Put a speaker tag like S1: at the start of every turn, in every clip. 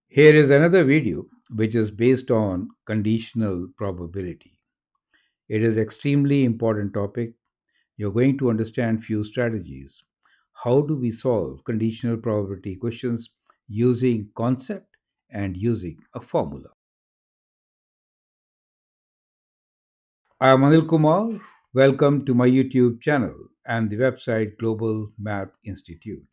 S1: Here is another video which is based on conditional probability. It is extremely important topic. You're going to understand few strategies. How do we solve conditional probability questions using concept and using a formula? I am Anil Kumar. Welcome to my YouTube channel and the website Global Math Institute.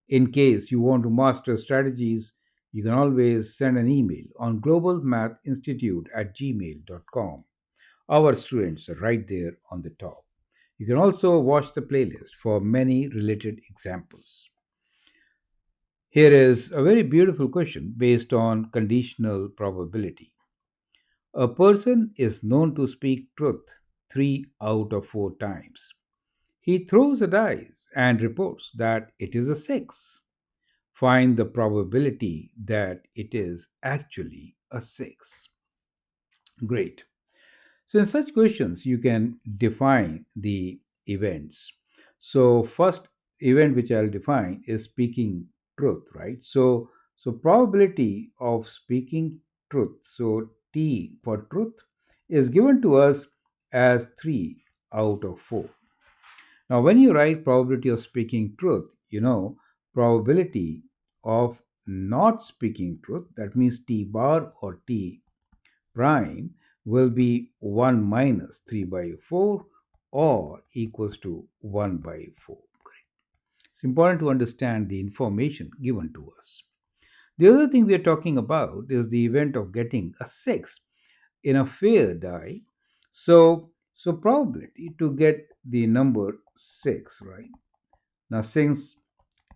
S1: In case you want to master strategies, you can always send an email on globalmathinstitute@gmail.com. Our students are right there on the top. You can also watch the playlist for many related examples. Here is a very beautiful question based on conditional probability. A person is known to speak truth 3 out of 4 times. He throws a dice and reports that it is a 6. Find the probability that it is actually a 6. Great. So, in such questions, you can define the events. So, first event which I'll define is speaking truth, right? So probability of speaking truth. So, T for truth is given to us as 3 out of 4. Now, when you write probability of speaking truth, probability of not speaking truth, that means T bar or T prime, will be 1 minus 3 by 4 or equals to 1 by 4. It's important to understand the information given to us. The other thing we are talking about is the event of getting a 6 in a fair die. So probability to get the number 6, right? Now, since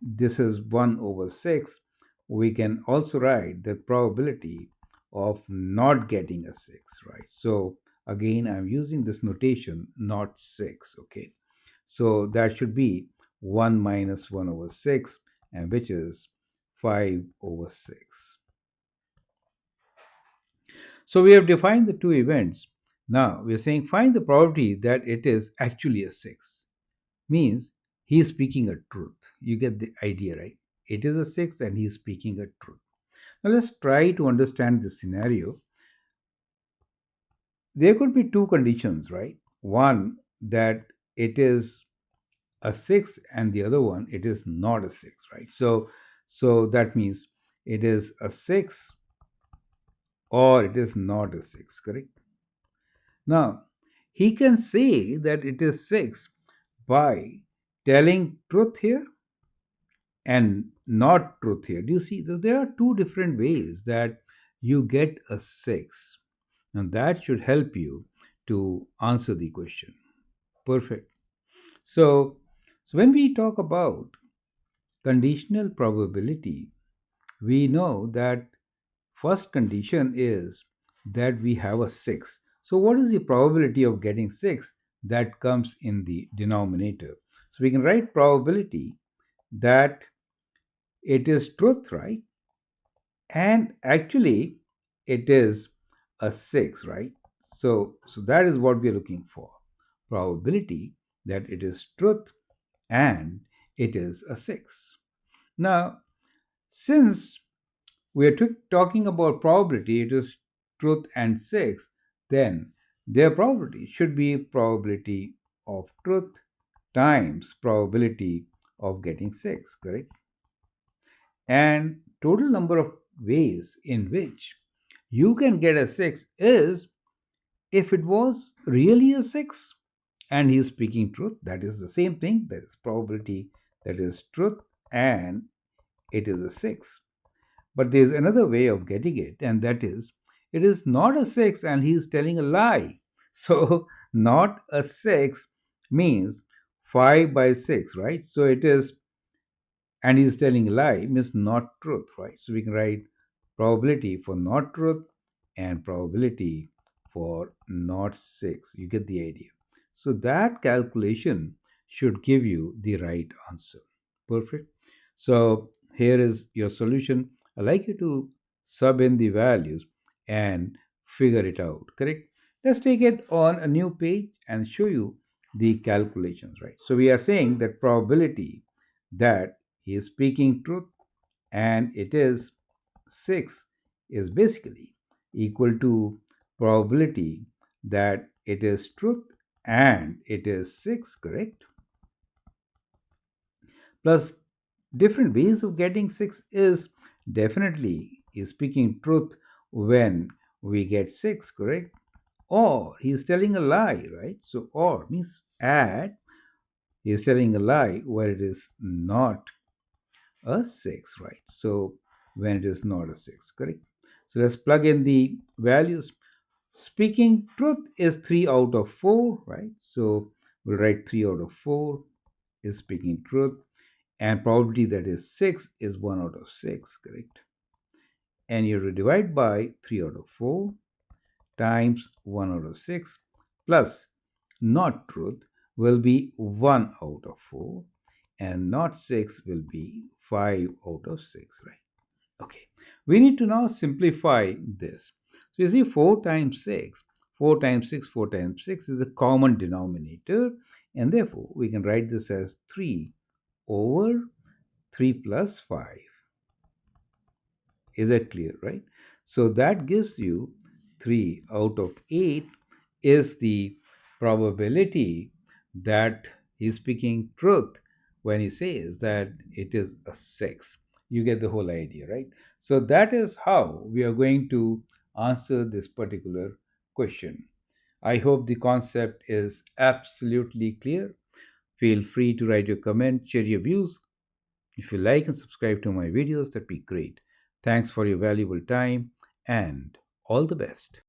S1: this is 1 over 6, we can also write the probability of not getting a 6, right? So, again, I'm using this notation, not 6, okay? So, that should be 1 minus 1 over 6, and which is 5 over 6. So, we have defined the two events. Now, we are saying find the probability that it is actually a 6. Means he's speaking a truth. You get the idea, right? It is a 6 and he's speaking a truth. Now let's try to understand this scenario. There could be two conditions, right? One, that it is a 6, and the other one, it is not a 6, right? So that means it is a 6 or it is not a 6, correct? Now, he can say that it is 6 by telling truth here and not truth here. Do you see? There are two different ways that you get a 6. And that should help you to answer the question. Perfect. So when we talk about conditional probability, we know that first condition is that we have a 6. So what is the probability of getting 6? That comes in the denominator. So we can write probability that it is truth, right? And actually, it is a 6, right? So that is what we are looking for. Probability that it is truth and it is a 6. Now, since we are talking about probability, it is truth and 6, then their probability should be probability of truth times probability of getting 6, correct? And total number of ways in which you can get a 6 is if it was really a 6 and he is speaking truth, that is the same thing, that is probability that is truth and it is a 6. But there is another way of getting it, and that is it is not a 6 and he is telling a lie. So, not a 6 means 5 by 6, right? So, it is, and he's telling a lie means not truth, right? So, we can write probability for not truth and probability for not 6. You get the idea. So, that calculation should give you the right answer. Perfect. So, here is your solution. I'd like you to sub in the values and figure it out, correct? Let's take it on a new page and show you the calculations, right? So we are saying that probability that he is speaking truth and it is 6 is basically equal to probability that it is truth and it is 6, correct? Plus different ways of getting 6 is definitely is speaking truth when we get 6, correct? Or he's telling a lie, right? So or means add, he's telling a lie where it is not a 6, right? So when it is not a 6, correct? So let's plug in the values. Speaking truth is 3 out of 4, right? So we'll write 3 out of 4 is speaking truth, and probability that is 6 is 1 out of 6, correct? And you have to divide by 3 out of 4 times 1 out of 6 plus not truth will be 1 out of 4, and not 6 will be 5 out of 6, right? Okay, we need to now simplify this. So you see 4 times 6, 4 times 6, 4 times 6 is a common denominator, and therefore we can write this as 3 over 3 plus 5. Is that clear, right? So that gives you 3 out of 8 is the probability that he's speaking truth when he says that it is a 6. You get the whole idea, right? So that is how we are going to answer this particular question. I hope the concept is absolutely clear. Feel free to write your comment, share your views. If you like and subscribe to my videos, that'd be great. Thanks for your valuable time and all the best.